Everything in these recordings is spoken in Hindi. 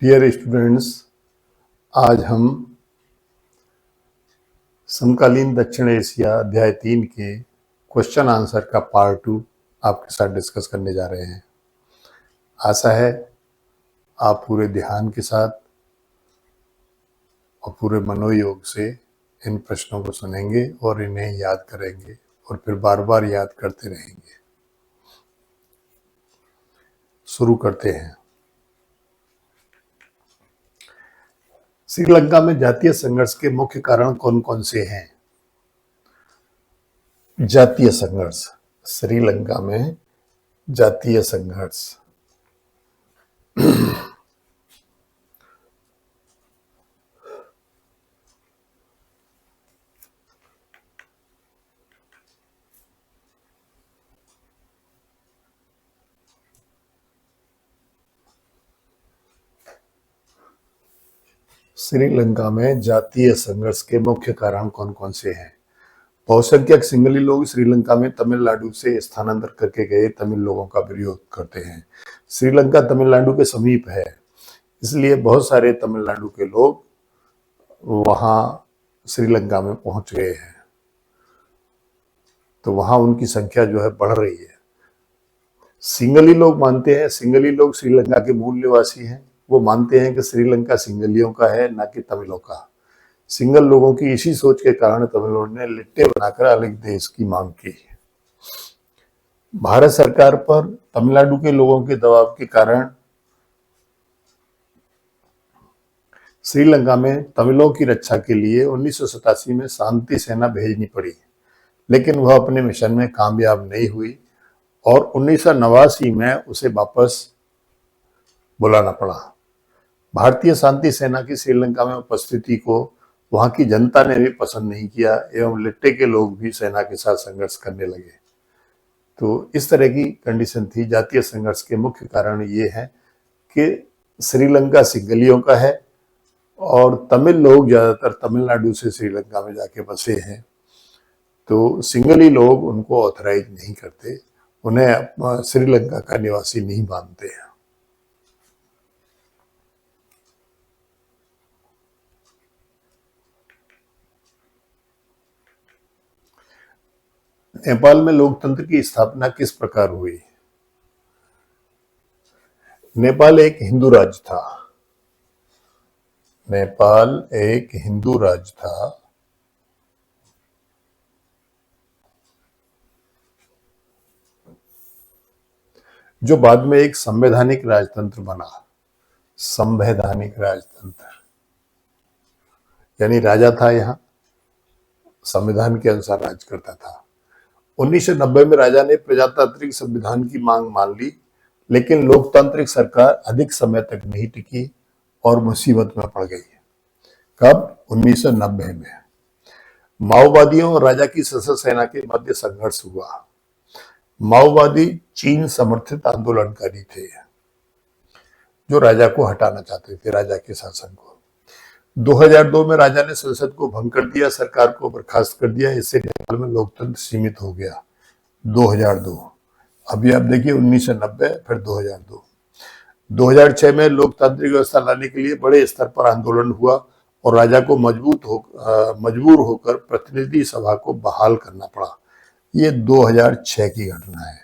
डियर स्टूडेंट्स, आज हम समकालीन दक्षिण एशिया अध्याय 3 के क्वेश्चन आंसर का पार्ट 2 आपके साथ डिस्कस करने जा रहे हैं। आशा है आप पूरे ध्यान के साथ और पूरे मनोयोग से इन प्रश्नों को सुनेंगे और इन्हें याद करेंगे और फिर बार बार याद करते रहेंगे। शुरू करते हैं। श्रीलंका में जातीय संघर्ष के मुख्य कारण कौन कौन से हैं? जातीय संघर्ष, श्रीलंका में जातीय संघर्ष। श्रीलंका में जातीय संघर्ष के मुख्य कारण कौन कौन से हैं? बहुसंख्यक सिंगली लोग श्रीलंका में तमिलनाडु से स्थानांतर करके गए तमिल लोगों का विरोध करते हैं। श्रीलंका तमिलनाडु के समीप है, इसलिए बहुत सारे तमिलनाडु के लोग वहां श्रीलंका में पहुंच गए हैं, तो वहां उनकी संख्या जो है बढ़ रही है। सिंगली लोग मानते हैं, सिंगली लोग श्रीलंका के मूल निवासी हैं। वो मानते हैं कि श्रीलंका सिंगलियों का है, ना कि तमिलों का। सिंगल लोगों की इसी सोच के कारण तमिलों ने लिट्टे बनाकर अलग देश की मांग की। भारत सरकार पर तमिलनाडु के लोगों के दबाव के कारण श्रीलंका में तमिलों की रक्षा के लिए 1987 में शांति सेना भेजनी पड़ी, लेकिन वह अपने मिशन में कामयाब नहीं हुई और 1989 में उसे वापस बुलाना पड़ा। भारतीय शांति सेना की श्रीलंका में उपस्थिति को वहां की जनता ने भी पसंद नहीं किया एवं लिट्टे के लोग भी सेना के साथ संघर्ष करने लगे। तो इस तरह की कंडीशन थी। जातीय संघर्ष के मुख्य कारण ये है कि श्रीलंका सिंगलियों का है और तमिल लोग ज्यादातर तमिलनाडु से श्रीलंका में जाके बसे हैं, तो सिंगली लोग उनको ऑथराइज नहीं करते, उन्हें श्रीलंका का निवासी नहीं मानते हैं। नेपाल में लोकतंत्र की स्थापना किस प्रकार हुई? नेपाल एक हिंदू राज्य था। नेपाल एक हिंदू राज्य था। जो बाद में एक संवैधानिक राजतंत्र बना। संवैधानिक राजतंत्र यानी राजा था, यहां संविधान के अनुसार राज करता था। 1990 में राजा ने प्रजातांत्रिक संविधान की मांग मान ली, लेकिन लोकतांत्रिक सरकार अधिक समय तक नहीं टिकी और मुसीबत में पड़ गई। कब? 1990 में। माओवादियों और राजा की सशस्त्र सेना के मध्य संघर्ष हुआ। माओवादी चीन समर्थित आंदोलनकारी थे जो राजा को हटाना चाहते थे, राजा के शासन को। 2002 में राजा ने संसद को भंग कर दिया, सरकार को बर्खास्त कर दिया। इससे नेपाल में लोकतंत्र सीमित हो गया। 2002। अभी आप देखिए 1990 फिर 2002। 2006 में लोकतांत्रिक व्यवस्था लाने के लिए बड़े स्तर पर आंदोलन हुआ और राजा को मजबूर होकर प्रतिनिधि सभा को बहाल करना पड़ा। ये 2006 की घटना है।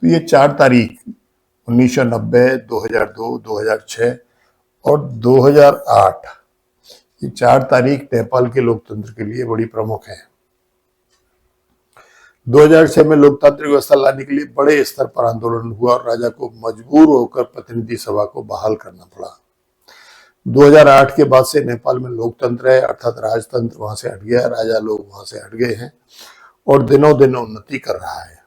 तो ये 4 तारीख 1990, 2002, 2006 और 2008, ये 4 तारीख नेपाल के लोकतंत्र के लिए बड़ी प्रमुख है। 2006 में लोकतांत्रिक व्यवस्था लाने के लिए बड़े स्तर पर आंदोलन हुआ और राजा को मजबूर होकर प्रतिनिधि सभा को बहाल करना पड़ा। 2008 के बाद से नेपाल में लोकतंत्र है, अर्थात राजतंत्र वहां से हट गया है, राजा लोग वहां से हट गए हैं और दिनों दिन उन्नति कर रहा है।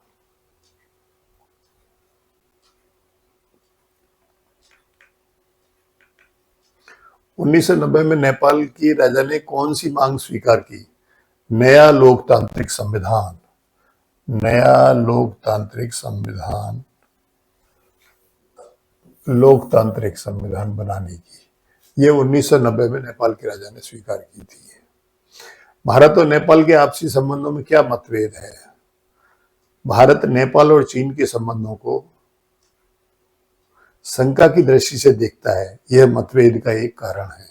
उन्नीस में नेपाल की राजा ने कौन सी मांग स्वीकार की? नया लोकतांत्रिक संविधान। नया लोकतांत्रिक संविधान, लोकतांत्रिक संविधान बनाने की ये 1990 में नेपाल के राजा ने स्वीकार की थी। भारत और नेपाल के आपसी संबंधों में क्या मतभेद है? भारत नेपाल और चीन के संबंधों को शंका की दृष्टि से देखता है, यह मतभेद का एक कारण है।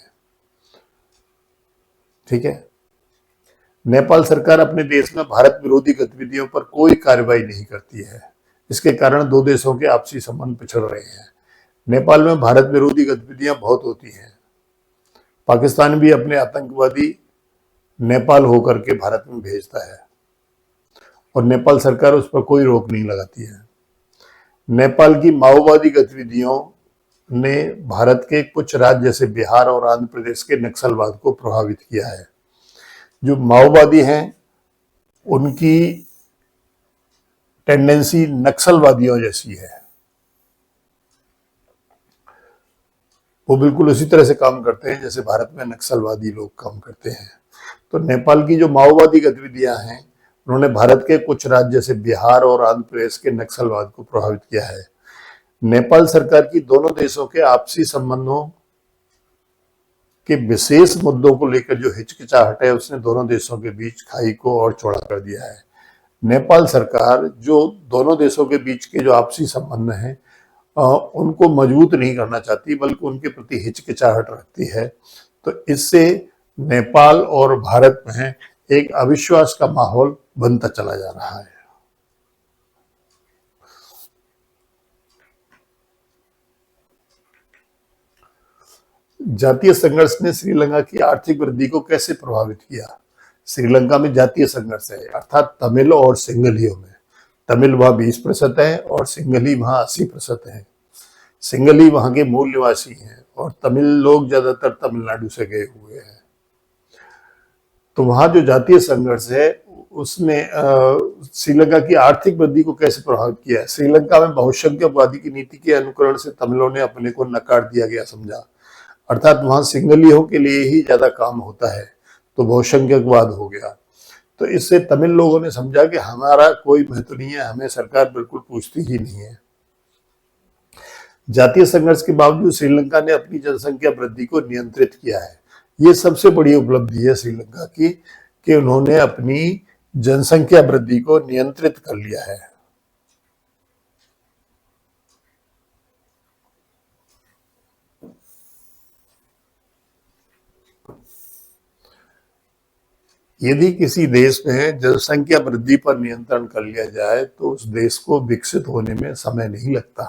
ठीक है। नेपाल सरकार अपने देश में भारत विरोधी गतिविधियों पर कोई कार्रवाई नहीं करती है। इसके कारण दो देशों के आपसी संबंध पिछड़ रहे हैं। नेपाल में भारत विरोधी गतिविधियां बहुत होती हैं। पाकिस्तान भी अपने आतंकवादी नेपाल होकर के भारत में भेजता है और नेपाल सरकार उस पर कोई रोक नहीं लगाती है। नेपाल की माओवादी गतिविधियों ने भारत के कुछ राज्य जैसे बिहार और आंध्र प्रदेश के नक्सलवाद को प्रभावित किया है। जो माओवादी हैं उनकी टेंडेंसी नक्सलवादियों जैसी है। वो बिल्कुल उसी तरह से काम करते हैं जैसे भारत में नक्सलवादी लोग काम करते हैं। तो नेपाल की जो माओवादी गतिविधियां हैं उन्होंने भारत के कुछ राज्य जैसे बिहार और आंध्र प्रदेश के नक्सलवाद को प्रभावित किया है। नेपाल सरकार की दोनों देशों के आपसी संबंधों के विशेष मुद्दों को लेकर जो हिचकिचाहट है उसने दोनों देशों के बीच खाई को और चौड़ा कर दिया है। नेपाल सरकार जो दोनों देशों के बीच के जो आपसी संबंध हैं उनको मजबूत नहीं करना चाहती बल्कि उनके प्रति हिचकिचाहट रखती है। तो इससे नेपाल और भारत में एक अविश्वास का माहौल बनता चला जा रहा है। जातीय संघर्ष ने श्रीलंका की आर्थिक वृद्धि को कैसे प्रभावित किया? श्रीलंका में जातीय संघर्ष है, अर्थात तमिल और सिंगलियों में। तमिल वहां 20% है और सिंगली वहां 80% है। सिंगली वहां के मूल निवासी हैं और तमिल लोग ज्यादातर तमिलनाडु से गए हुए हैं। तो वहां जो जातीय संघर्ष है उसने श्रीलंका की आर्थिक वृद्धि को कैसे प्रभावित किया है? श्रीलंका में बहुसंख्यकवादी की नीति के अनुकरण से तमिलों ने अपने को नकार दिया गया समझा, अर्थात वहां सिंगलियों के लिए ही ज्यादा काम होता है, तो बहुसंख्यकवाद हो गया। तो इससे तमिल लोगों ने समझा कि हमारा कोई महत्व नहीं है, हमें सरकार बिल्कुल पूछती ही नहीं है। जातीय संघर्ष के बावजूद श्रीलंका ने अपनी जनसंख्या वृद्धि को नियंत्रित किया है। ये सबसे बड़ी उपलब्धि है श्रीलंका की कि उन्होंने अपनी जनसंख्या वृद्धि को नियंत्रित कर लिया है। यदि किसी देश में जनसंख्या वृद्धि पर नियंत्रण कर लिया जाए तो उस देश को विकसित होने में समय नहीं लगता।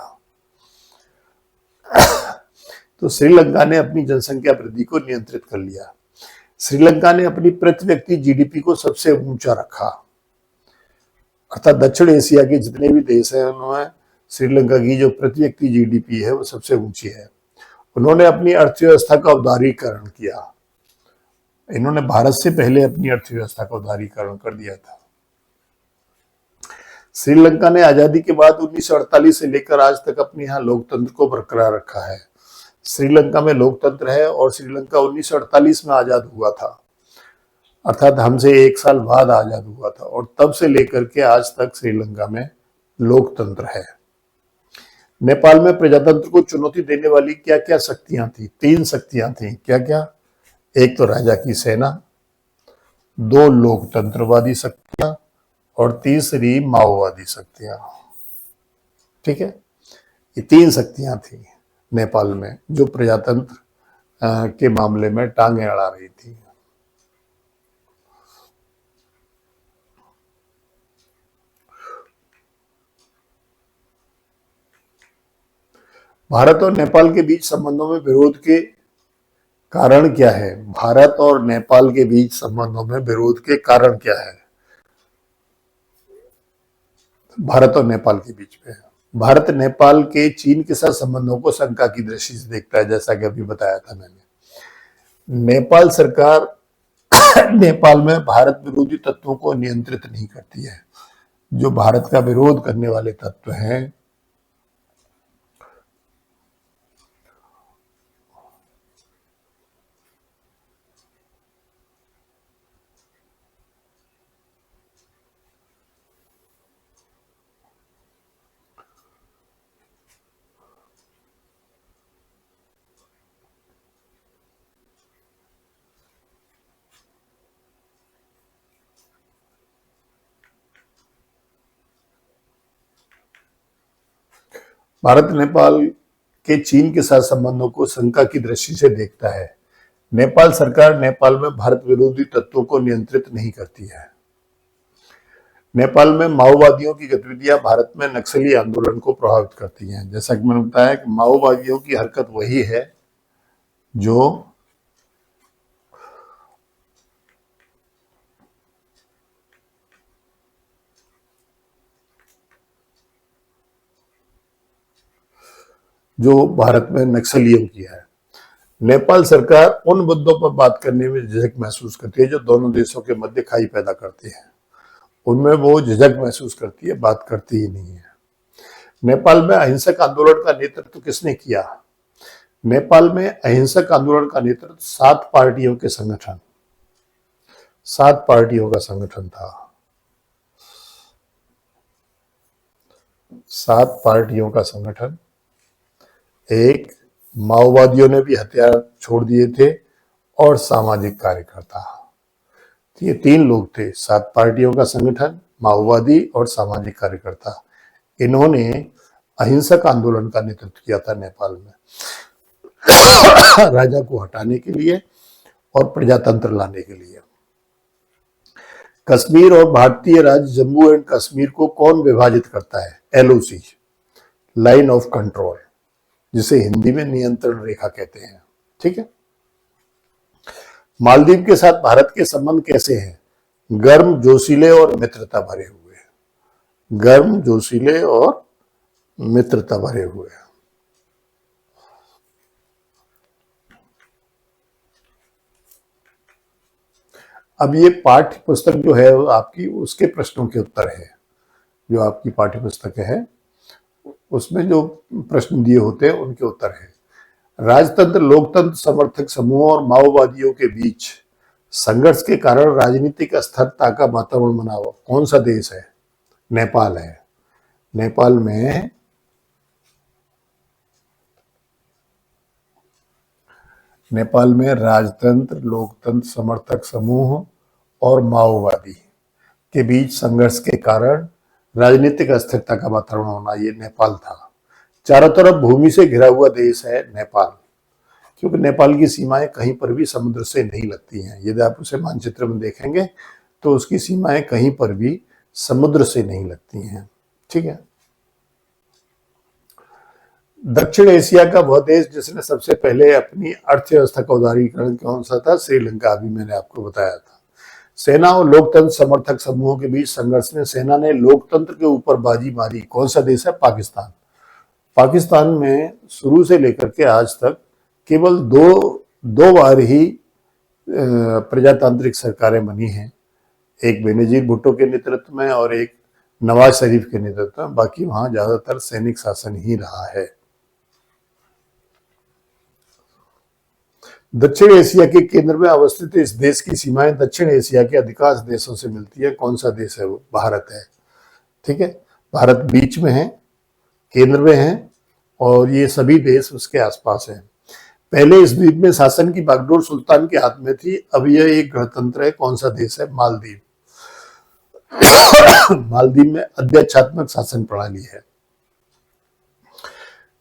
तो श्रीलंका ने अपनी जनसंख्या वृद्धि को नियंत्रित कर लिया। श्रीलंका ने अपनी प्रति व्यक्ति जीडीपी को सबसे ऊंचा रखा, अर्थात दक्षिण एशिया के जितने भी देश हैं उन्होंने श्रीलंका की जो प्रति व्यक्ति जीडीपी है वो सबसे ऊंची है। उन्होंने अपनी अर्थव्यवस्था का उदारीकरण किया। इन्होंने भारत से पहले अपनी अर्थव्यवस्था का उदारीकरण कर दिया था। श्रीलंका ने आजादी के बाद 1948 से लेकर आज तक अपने यहाँ लोकतंत्र को बरकरार रखा है। श्रीलंका में लोकतंत्र है और श्रीलंका 1948 में आजाद हुआ था, अर्थात हमसे 1 साल बाद आजाद हुआ था, और तब से लेकर के आज तक श्रीलंका में लोकतंत्र है। नेपाल में प्रजातंत्र को चुनौती देने वाली क्या क्या शक्तियां थी? 3 शक्तियां थी। क्या क्या? एक तो राजा की सेना, 2 लोकतंत्रवादी शक्तियां और तीसरी माओवादी शक्तियां। ठीक है, ये 3 शक्तियां थी नेपाल में जो प्रजातंत्र के मामले में टांगे अड़ा रही थी। भारत और नेपाल के बीच संबंधों में विरोध के कारण क्या है? भारत और नेपाल के बीच संबंधों में विरोध के कारण क्या है? भारत और नेपाल के बीच में भारत नेपाल के चीन के साथ संबंधों को शंका की दृष्टि से देखता है, जैसा कि अभी बताया था मैंने। नेपाल सरकार नेपाल में भारत विरोधी तत्वों को नियंत्रित नहीं करती है। जो भारत का विरोध करने वाले तत्व हैं भारत नेपाल के चीन के साथ संबंधों को शंका की दृष्टि से देखता है। नेपाल सरकार नेपाल में भारत विरोधी तत्वों को नियंत्रित नहीं करती है। नेपाल में माओवादियों की गतिविधियां भारत में नक्सली आंदोलन को प्रभावित करती हैं। जैसा कि मैंने बताया कि माओवादियों की हरकत वही है जो भारत में नक्सलियों की है। नेपाल सरकार उन मुद्दों पर बात करने में झिझक महसूस करती है जो दोनों देशों के मध्य खाई पैदा करती है। उनमें वो झिझक महसूस करती है, बात करती ही नहीं है। नेपाल में अहिंसक आंदोलन का नेतृत्व किसने किया? नेपाल में अहिंसक आंदोलन का नेतृत्व 7 पार्टियों का संगठन था। 7 पार्टियों का संगठन। एक, माओवादियों ने भी हथियार छोड़ दिए थे, और सामाजिक कार्यकर्ता। ये 3 लोग थे, 7 पार्टियों का संगठन, माओवादी और सामाजिक कार्यकर्ता। इन्होंने अहिंसक आंदोलन का नेतृत्व किया था नेपाल में राजा को हटाने के लिए और प्रजातंत्र लाने के लिए। कश्मीर और भारतीय राज्य जम्मू एंड कश्मीर को कौन विभाजित करता है? एलओसी, लाइन ऑफ कंट्रोल, जिसे हिंदी में नियंत्रण रेखा कहते हैं। ठीक है। मालदीव के साथ भारत के संबंध कैसे हैं? गर्म, जोशीले और मित्रता भरे हुए। गर्म, जोशीले और मित्रता भरे हुए। अब ये पाठ्य पुस्तक जो है आपकी, उसके प्रश्नों के उत्तर है। जो आपकी पाठ्य पुस्तक है उसमें जो प्रश्न दिए होते हैं उनके उत्तर है। राजतंत्र, लोकतंत्र समर्थक समूहों और माओवादियों के बीच संघर्ष के कारण राजनीतिक अस्थिरता का वातावरण बना हुआ कौन सा देश है? नेपाल है। नेपाल में राजतंत्र, लोकतंत्र समर्थक समूह और माओवादी के बीच संघर्ष के कारण राजनीतिक अस्थिरता का वातावरण होना, ये नेपाल था। चारों तरफ भूमि से घिरा हुआ देश है नेपाल, क्योंकि नेपाल की सीमाएं कहीं पर भी समुद्र से नहीं लगती हैं। यदि आप उसे मानचित्र में देखेंगे तो उसकी सीमाएं कहीं पर भी समुद्र से नहीं लगती हैं। ठीक है। दक्षिण एशिया का वह देश जिसने सबसे पहले अपनी अर्थव्यवस्था का उदारीकरण कौन सा था? श्रीलंका। अभी मैंने आपको बताया था। सेना और लोकतंत्र समर्थक समूहों के बीच संघर्ष में सेना ने लोकतंत्र के ऊपर बाजी मारी, कौन सा देश है? पाकिस्तान। पाकिस्तान में शुरू से लेकर के आज तक केवल दो बार ही प्रजातांत्रिक सरकारें बनी हैं, एक बेनजीर भुट्टो के नेतृत्व में और एक नवाज शरीफ के नेतृत्व में। बाकी वहां ज्यादातर सैनिक शासन ही रहा है। दक्षिण एशिया के केंद्र में अवस्थित इस देश की सीमाएं दक्षिण एशिया के अधिकांश देशों से मिलती है। कौन सा देश है वो? भारत है। ठीक है। भारत बीच में है, केंद्र में है, और ये सभी देश उसके आसपास हैं। पहले इस द्वीप में शासन की बागडोर सुल्तान के हाथ में थी, अब यह एक गणतंत्र है। कौन सा देश है? मालदीव। मालदीव में अध्यक्षात्मक शासन प्रणाली है।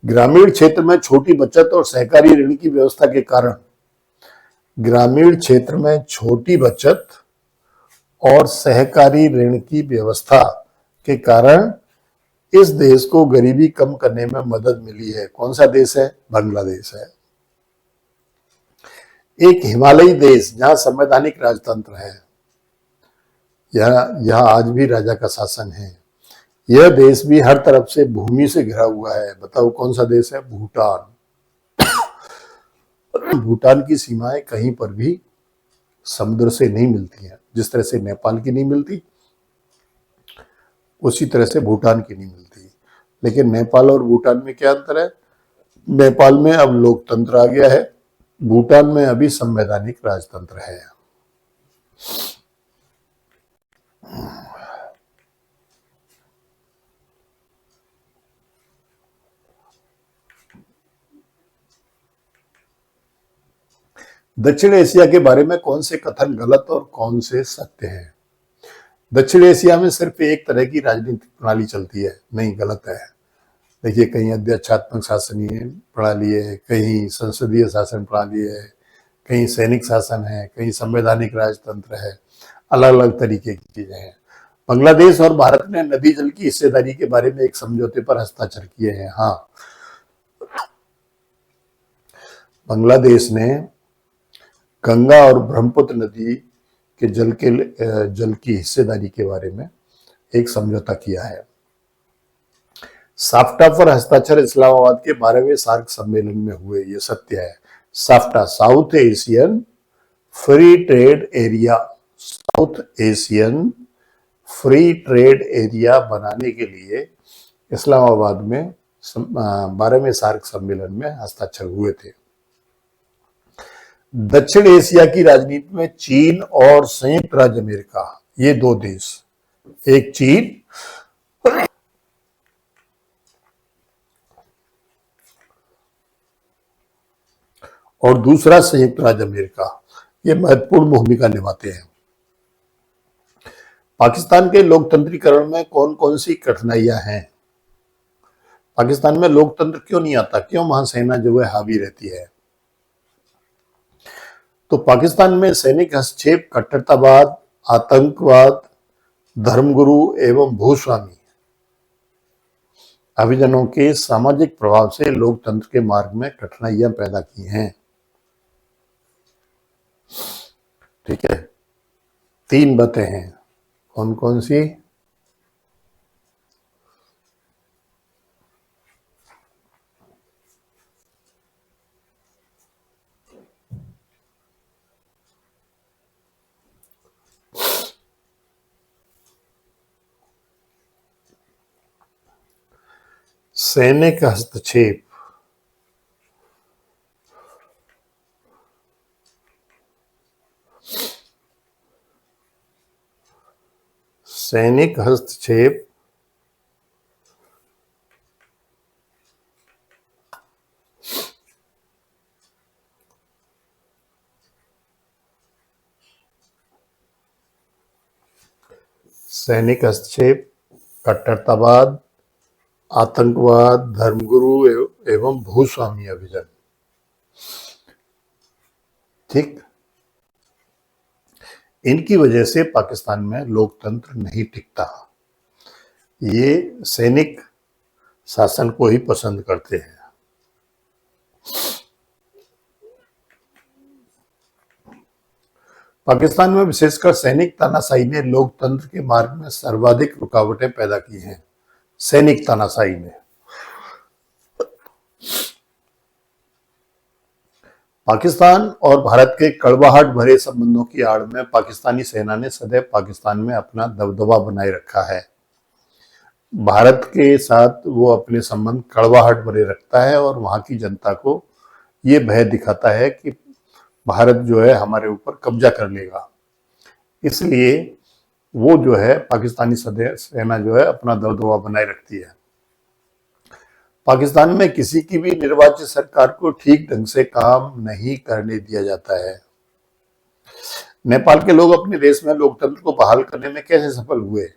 ग्रामीण क्षेत्र में छोटी बचत और सहकारी ऋण की व्यवस्था के कारण, ग्रामीण क्षेत्र में छोटी बचत और सहकारी ऋण की व्यवस्था के कारण इस देश को गरीबी कम करने में मदद मिली है। कौन सा देश है? बांग्लादेश है। एक हिमालयी देश जहां संवैधानिक राजतंत्र है, यह आज भी राजा का शासन है। यह देश भी हर तरफ से भूमि से घिरा हुआ है। बताओ कौन सा देश है? भूटान। भूटान की सीमाएं कहीं पर भी समुद्र से नहीं मिलती हैं। जिस तरह से नेपाल की नहीं मिलती, उसी तरह से भूटान की नहीं मिलती। लेकिन नेपाल और भूटान में क्या अंतर है? नेपाल में अब लोकतंत्र आ गया है, भूटान में अभी संवैधानिक राजतंत्र है। दक्षिण एशिया के बारे में कौन से कथन गलत और कौन से सत्य हैं? दक्षिण एशिया में सिर्फ एक तरह की राजनीतिक प्रणाली चलती है। नहीं, गलत है। देखिए, कहीं अध्यक्षात्मक शासनीय प्रणाली है, कहीं संसदीय शासन प्रणाली है, कहीं सैनिक शासन है, कहीं संवैधानिक राजतंत्र है, अलग अलग तरीके की चीजें हैं। बांग्लादेश और भारत ने नदी जल की हिस्सेदारी के बारे में एक समझौते पर हस्ताक्षर किए हैं। हाँ, बांग्लादेश ने गंगा और ब्रह्मपुत्र नदी के जल की हिस्सेदारी के बारे में एक समझौता किया है। साफ्टा पर हस्ताक्षर इस्लामाबाद के 12वें सार्क सम्मेलन में हुए, ये सत्य है। SAFTA, south Asian free trade area, south Asian free trade area बनाने के लिए इस्लामाबाद में 12वें सार्क सम्मेलन में हस्ताक्षर हुए थे। दक्षिण एशिया की राजनीति में चीन और संयुक्त राज्य अमेरिका, ये दो देश, एक चीन और दूसरा संयुक्त राज्य अमेरिका, ये महत्वपूर्ण भूमिका निभाते हैं। पाकिस्तान के लोकतंत्रीकरण में कौन कौन सी कठिनाइयां हैं? पाकिस्तान में लोकतंत्र क्यों नहीं आता, क्यों वहां सेना जो है हावी रहती है? तो पाकिस्तान में सैनिक हस्तक्षेप, कट्टरतावाद, आतंकवाद, धर्मगुरु एवं भूस्वामी अभिजनों के सामाजिक प्रभाव से लोकतंत्र के मार्ग में कठिनाइयां पैदा की हैं। ठीक है, 3 बातें हैं। कौन कौन सी? सैनिक हस्तक्षेप, सैनिक हस्तक्षेप सैनिक हस्तक्षेप, कट्टरतावाद, आतंकवाद, धर्मगुरु एवं भूस्वामी अभिजन। ठीक, इनकी वजह से पाकिस्तान में लोकतंत्र नहीं टिकता। ये सैनिक शासन को ही पसंद करते हैं। पाकिस्तान में विशेषकर सैनिक तानाशाही ने लोकतंत्र के मार्ग में सर्वाधिक रुकावटें पैदा की हैं। सैनिक तानाशाही ने। पाकिस्तान और भारत के कड़वाहट भरे संबंधों की आड़ में पाकिस्तानी सेना ने सदैव पाकिस्तान में अपना दबदबा बनाए रखा है। भारत के साथ वो अपने संबंध कड़वाहट भरे रखता है और वहां की जनता को ये भय दिखाता है कि भारत जो है हमारे ऊपर कब्जा कर लेगा। इसलिए वो जो है पाकिस्तानी सेना जो है अपना दबदबा बनाए रखती है। पाकिस्तान में किसी की भी निर्वाचित सरकार को ठीक ढंग से काम नहीं करने दिया जाता है। नेपाल के लोग अपने देश में लोकतंत्र को बहाल करने में कैसे सफल हुए?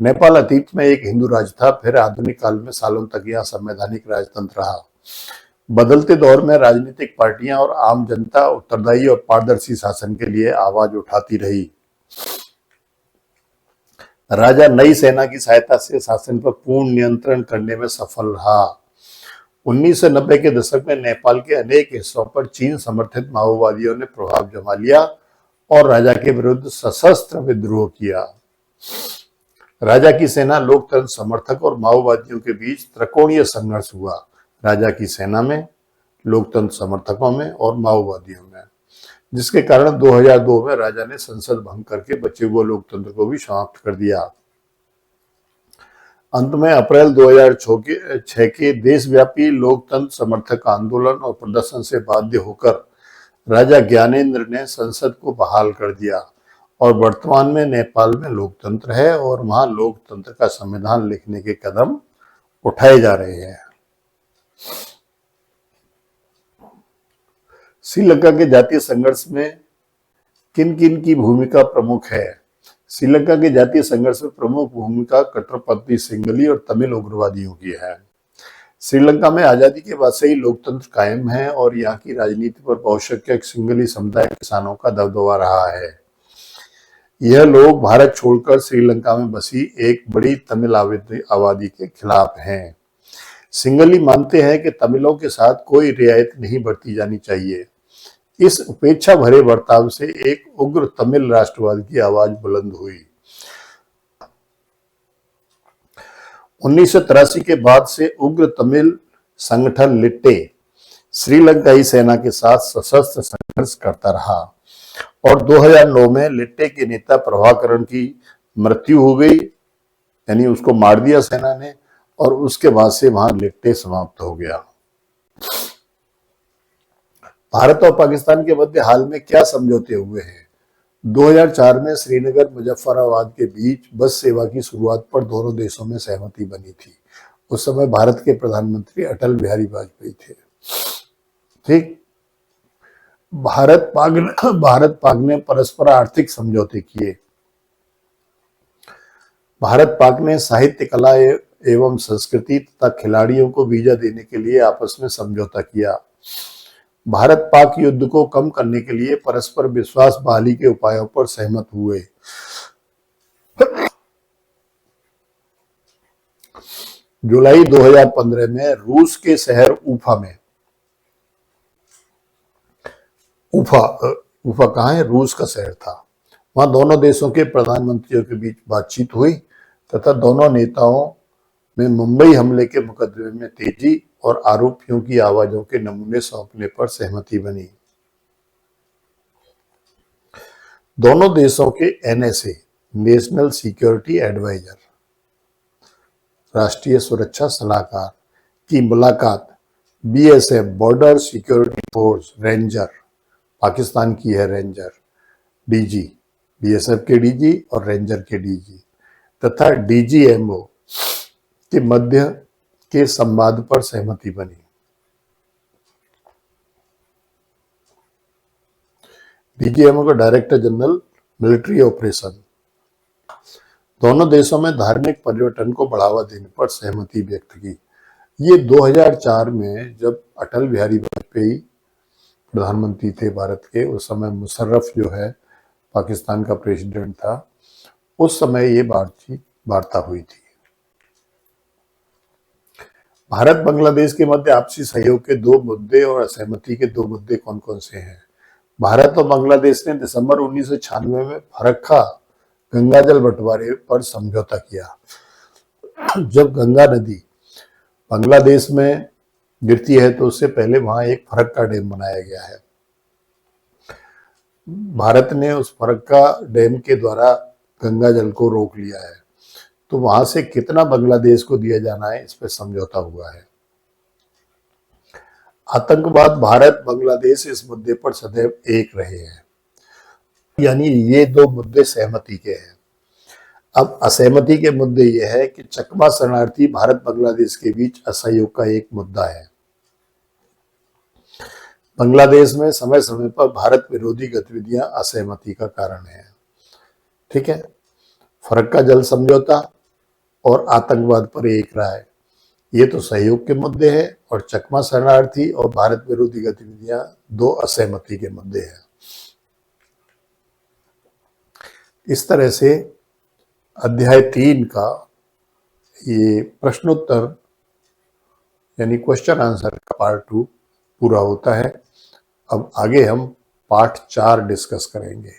नेपाल अतीत में एक हिंदू राज्य था, फिर आधुनिक काल में सालों तक यह संवैधानिक राजतंत्र रहा। बदलते दौर में राजनीतिक पार्टियां और आम जनता उत्तरदायी और पारदर्शी शासन के लिए आवाज उठाती रही। राजा नई सेना की सहायता से शासन पर पूर्ण नियंत्रण करने में सफल रहा। 1990 के दशक में नेपाल के अनेक हिस्सों पर चीन समर्थित माओवादियों ने प्रभाव जमा लिया और राजा के विरुद्ध सशस्त्र विद्रोह किया। राजा की सेना, लोकतंत्र समर्थक और माओवादियों के बीच त्रिकोणीय संघर्ष हुआ। राजा की सेना में, लोकतंत्र समर्थकों में और माओवादियों में, जिसके कारण 2002 में राजा ने संसद भंग करके बचे हुए लोकतंत्र को भी समाप्त कर दिया। अंत में अप्रैल 2006 के देशव्यापी लोकतंत्र समर्थक आंदोलन और प्रदर्शन से बाध्य होकर राजा ज्ञानेंद्र ने संसद को बहाल कर दिया और वर्तमान में नेपाल में लोकतंत्र है और वहां लोकतंत्र का संविधान लिखने के कदम उठाए जा रहे हैं। श्रीलंका के जातीय संघर्ष में किन किन की भूमिका प्रमुख है? श्रीलंका के जातीय संघर्ष में प्रमुख भूमिका कट्टरपंथी सिंघली और तमिल उग्रवादियों की है। श्रीलंका में आजादी के बाद से ही लोकतंत्र कायम है और यहाँ की राजनीति पर बहुसंख्यक सिंगली समुदाय किसानों का दबदबा रहा है। यह लोग भारत छोड़कर श्रीलंका में बसी एक बड़ी तमिल आबादी के खिलाफ हैं। सिंगली मानते हैं कि तमिलों के साथ कोई रियायत नहीं बरती जानी चाहिए। इस उपेक्षा भरे बर्ताव से एक उग्र तमिल राष्ट्रवाद की आवाज बुलंद हुई। 1983 के बाद से उग्र तमिल संगठन लिट्टे श्रीलंकाई सेना के साथ सशस्त्र संघर्ष करता रहा और 2009 में लिट्टे के नेता प्रभाकरण की मृत्यु हो गई, यानी उसको मार दिया सेना ने, और उसके बाद से वहां लिट्टे समाप्त हो गया। भारत और पाकिस्तान के मध्य हाल में क्या समझौते हुए हैं? 2004 में श्रीनगर मुजफ्फराबाद के बीच बस सेवा की शुरुआत पर दोनों देशों में सहमति बनी थी। उस समय भारत के प्रधानमंत्री अटल बिहारी वाजपेयी थे। ठीक, भारत पाक ने परस्पर आर्थिक समझौते किए। भारत पाक ने साहित्य, कला एवं संस्कृति तथा खिलाड़ियों को वीजा देने के लिए आपस में समझौता किया। भारत पाक युद्ध को कम करने के लिए परस्पर विश्वास बहाली के उपायों पर सहमत हुए। जुलाई 2015 में रूस के शहर उफा कहाँ है? रूस का शहर था। वहां दोनों देशों के प्रधानमंत्रियों के बीच बातचीत हुई तथा दोनों नेताओं में मुंबई हमले के मुकदमे में तेजी और आरोपियों की आवाजों के नमूने सौंपने पर सहमति बनी। दोनों देशों के एनएसए, नेशनल सिक्योरिटी एडवाइजर, राष्ट्रीय सुरक्षा सलाहकार की मुलाकात BSF, border security force ranger, Pakistan की है रेंजर, डीजी, बीएसएफ के डीजी और रेंजर के डीजी तथा डीजीएमओ के मध्य के संवाद पर सहमति बनी। डीजीएमओ का डायरेक्टर जनरल मिलिट्री ऑपरेशन। दोनों देशों में धार्मिक पर्यटन को बढ़ावा देने पर सहमति व्यक्त की। ये 2004 में जब अटल बिहारी वाजपेयी प्रधानमंत्री थे भारत के, उस समय मुशर्रफ जो है पाकिस्तान का प्रेसिडेंट था, उस समय ये वार्ता हुई थी। भारत बांग्लादेश के मध्य आपसी सहयोग के दो मुद्दे और असहमति के दो मुद्दे कौन कौन से हैं? भारत और बांग्लादेश ने दिसंबर 1996 में फरक्का गंगा जल बंटवारे पर समझौता किया। जब गंगा नदी बांग्लादेश में गिरती है तो उससे पहले वहां एक फरक्का डैम बनाया गया है। भारत ने उस फरक्का डैम के द्वारा गंगा जल को रोक लिया है, तो वहां से कितना बांग्लादेश को दिया जाना है, इस पर समझौता हुआ है। आतंकवाद, भारत बांग्लादेश इस मुद्दे पर सदैव एक रहे हैं, यानी ये दो मुद्दे सहमति के हैं। अब असहमति के मुद्दे यह है कि चकमा शरणार्थी भारत बांग्लादेश के बीच असहयोग का एक मुद्दा है। बांग्लादेश में समय समय पर भारत विरोधी गतिविधियां असहमति का कारण है। ठीक है, फरक्का जल समझौता और आतंकवाद पर एक राय, ये तो सहयोग के मुद्दे हैं, और चकमा शरणार्थी और भारत विरोधी गतिविधियां दो असहमति के मुद्दे हैं। इस तरह से अध्याय 3 का ये प्रश्नोत्तर यानी क्वेश्चन आंसर का पार्ट 2 पूरा होता है। अब आगे हम पार्ट 4 डिस्कस करेंगे।